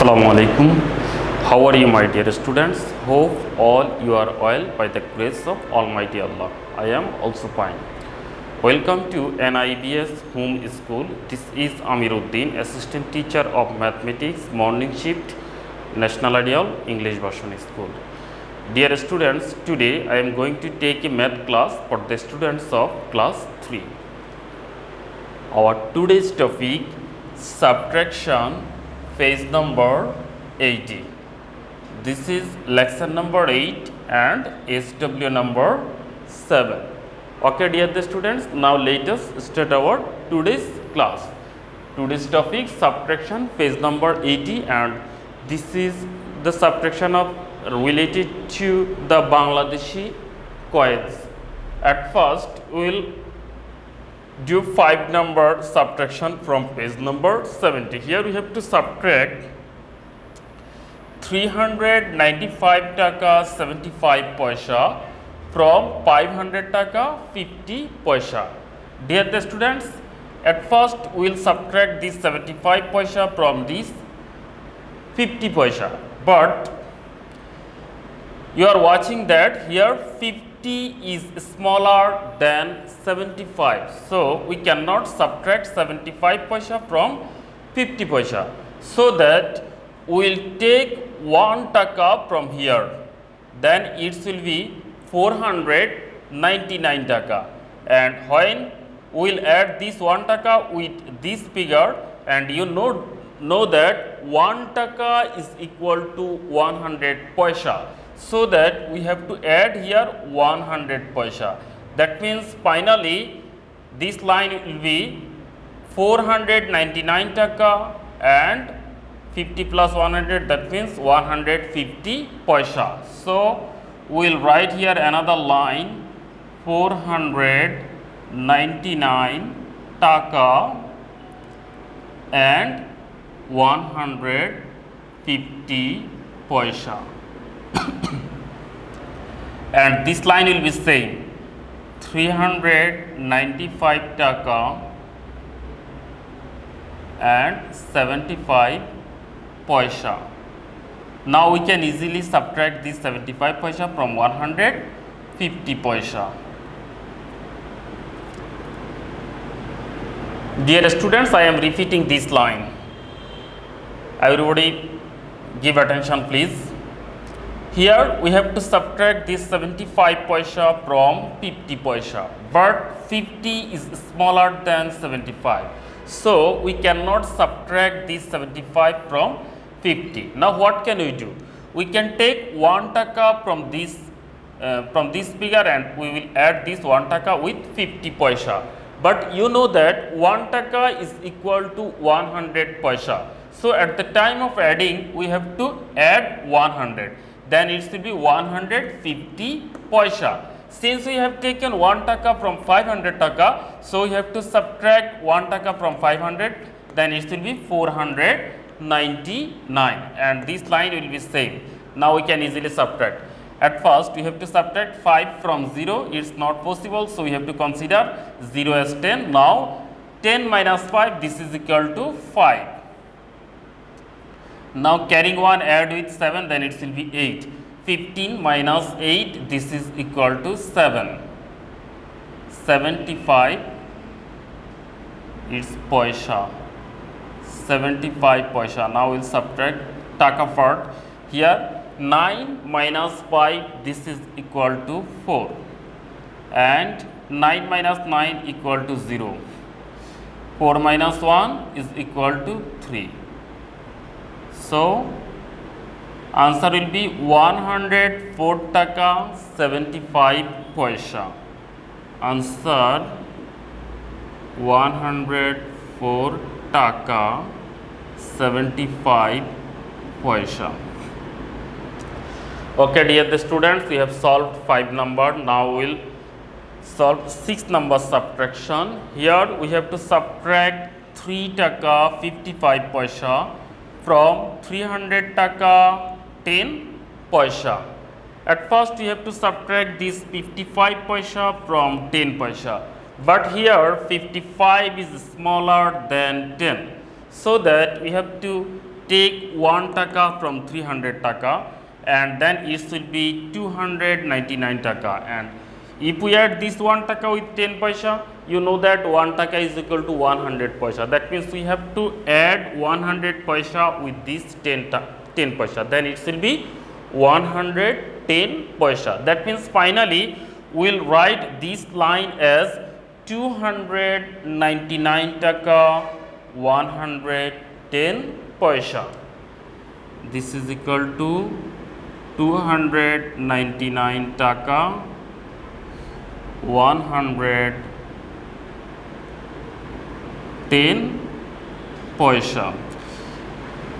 Assalamu alaikum. How are you, my dear students? Hope all you are well by the grace of Almighty Allah. I am also fine. Welcome to NIBS Home School. This is Amiruddin, Assistant Teacher of Mathematics, Morning Shift, National Ideal English Version School. Dear students, today I am going to take a math class for the students of class 3. Our today's topic, subtraction, page number 80. This is lecture number 8 and SW number 7. Okay, dear the students, now let us start our today's class. Today's topic, subtraction, page number 80, and this is the subtraction of related to the Bangladeshi coins. At first, we will do 5 number subtraction from page number 70. Here we have to subtract 395 taka 75 paisa from 500 taka 50 paisa. Dear the students, at first we will subtract this 75 paisa from this 50 paisa, but you are watching that here 50 is smaller than 75, so we cannot subtract 75 paisa from 50 paisa, so that we will take 1 taka from here, then it will be 499 taka, and when we will add this 1 taka with this figure, and you know that 1 taka is equal to 100 paisa. So that we have to add here 100 paisa. That means finally this line will be 499 taka and 50 plus 100, that means 150 paisa. So we will write here another line, 499 taka and 150 paisa. And this line will be same, 395 taka and 75 paisa. Now we can easily subtract this 75 paisa from 150 paisa. Dear students, I am repeating this line. Everybody give attention please. Here we have to subtract this 75 paisa from 50 paisa, but 50 is smaller than 75. So we cannot subtract this 75 from 50. Now what can we do? We can take 1 taka from this figure, and we will add this 1 taka with 50 paisa. But you know that 1 taka is equal to 100 paisa. So at the time of adding, we have to add 100. Then it will be 150 paisa. Since we have taken 1 taka from 500 taka, so we have to subtract 1 taka from 500, then it will be 499, and this line will be same. Now we can easily subtract. At first we have to subtract 5 from 0, it is not possible, so we have to consider 0 as 10. Now 10 minus 5, this is equal to 5. Now carrying 1, add with 7, then it will be 8. 15 minus 8, this is equal to 7. 75 is paisa. 75 paisa. Now we will subtract taka part. Here 9 minus 5, this is equal to 4. And 9 minus 9 equal to 0. 4 minus 1 is equal to 3. So answer will be 104 taka 75 paisa. Answer 104 taka 75 paisa. Okay, dear the students, we have solved 5 number. Now we will solve 6 number subtraction. Here we have to subtract 3 taka 55 paisa from 300 taka 10 paisa. At first we have to subtract this 55 paisa from 10 paisa, but here 55 is smaller than 10, so that we have to take 1 taka from 300 taka, and then it will be 299 taka. And if we add this 1 taka with 10 paisa, you know that 1 taka is equal to 100 paisa. That means we have to add 100 paisa with this 10 paisa. Then it will be 110 paisa. That means finally we will write this line as 299 taka 110 paisa. This is equal to 299 taka 110 paisa,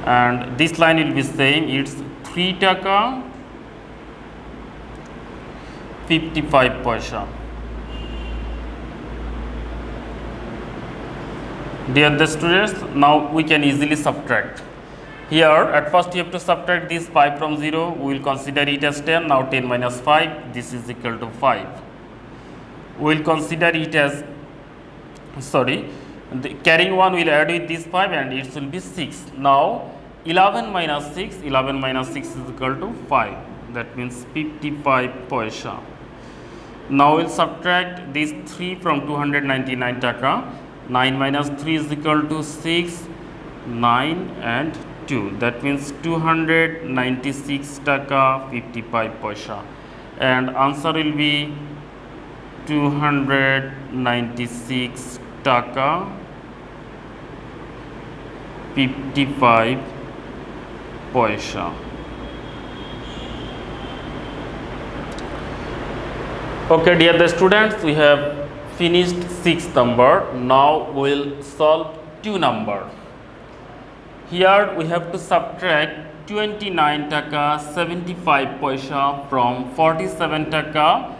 and this line will be same. It's 3 taka 55 paisa. Dear the students, now we can easily subtract. Here at first you have to subtract this 5 from 0. We will consider it as 10. Now 10 minus 5, this is equal to 5. We will consider it as, carrying 1 will add with this 5 and it will be 6. Now 11 minus 6 is equal to 5. That means 55 paisa. Now we will subtract this 3 from 299 taka. 9 minus 3 is equal to 6, 9 and 2. That means 296 taka 55 paisa. And answer will be 296 taka 55 paisa. Okay, dear the students, we have finished 6th number. Now we will solve 2 number. Here we have to subtract 29 taka 75 paisa from 47 taka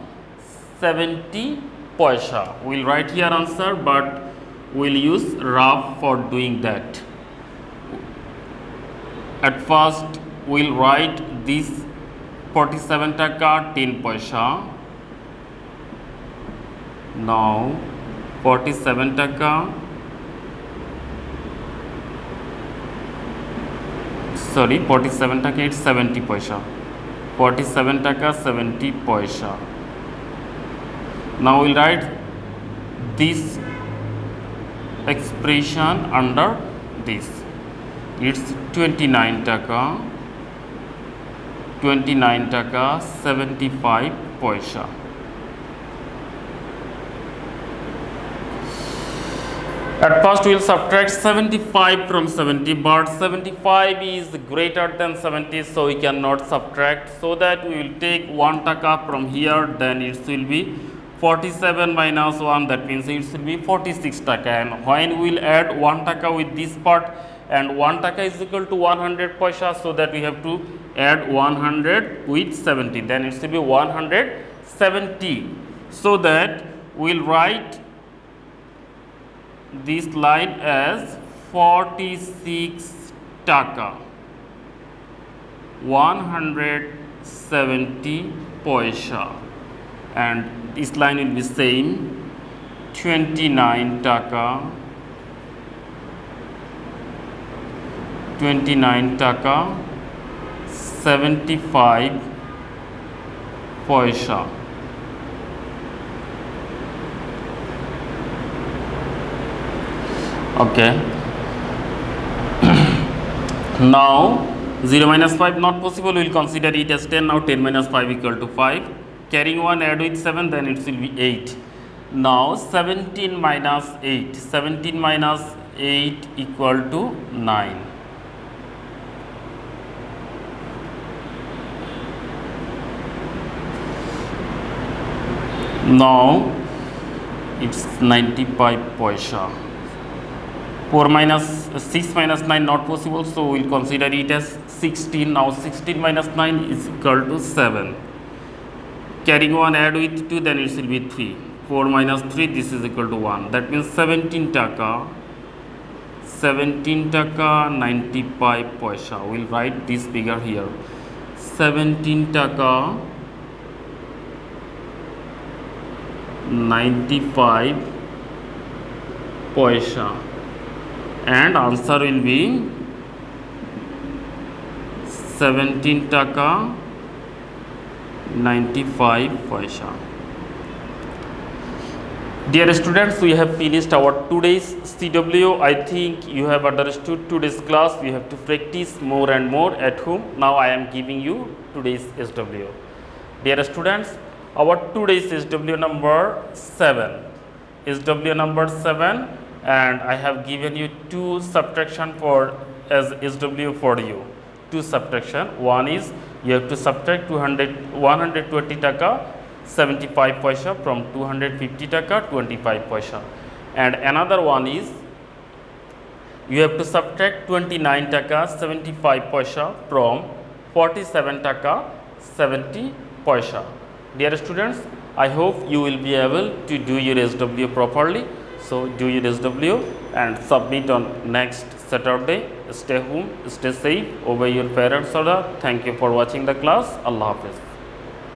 70 paisa. We will write here answer, but we will use rough for doing that. At first we will write this 47 taka 10 paisa. Now 47 taka 47 taka it's 70 paisa. 47 taka 70 paisa. Now we will write this expression under this. It's 29 taka 75 paisa. At first we will subtract 75 from 70, but 75 is greater than 70, so we cannot subtract. So that we will take 1 taka from here, then it will be 47 minus 1, that means it will be 46 taka. And when we will add 1 taka with this part, and 1 taka is equal to 100 paisa, so that we have to add 100 with 70, then it will be 170. So that we will write this line as 46 taka 170 paisa, and this line will be same 29 taka 75 paisa. Okay. Now 0 minus 5 not possible, we will consider it as 10. Now 10 minus 5 equal to 5. Carrying 1 add with 7, then it will be 8. Now 17 minus 8. 17 minus 8 equal to 9. Now it's 95 paisa. 4 minus 6 minus 9 not possible, so we will consider it as 16. Now 16 minus 9 is equal to 7. Carrying 1 add with 2, then it will be 3. 4 minus 3, this is equal to 1. That means 17 taka 95 paisa. We will write this figure here. 17 taka 95 paisa. And answer will be 17 টাকা 95 পয়সা। Dear students, we have finished our today's CW. I think you have understood today's class. We have to practice more and more at home. Now I am giving you today's SW. Dear students, our today's SW number 7. SW number 7, and I have given you two subtraction for as SW for you. Two subtraction. One is you have to subtract 120 taka 75 paisa from 250 taka 25 paisa, and another one is you have to subtract 29 taka 75 paisa from 47 taka 70 paisa. Dear students, I hope you will be able to do your SW properly. So do your SW and submit on next Saturday. Stay home, stay safe, obey your parents' order. Thank you for watching the class. Allah Hafiz.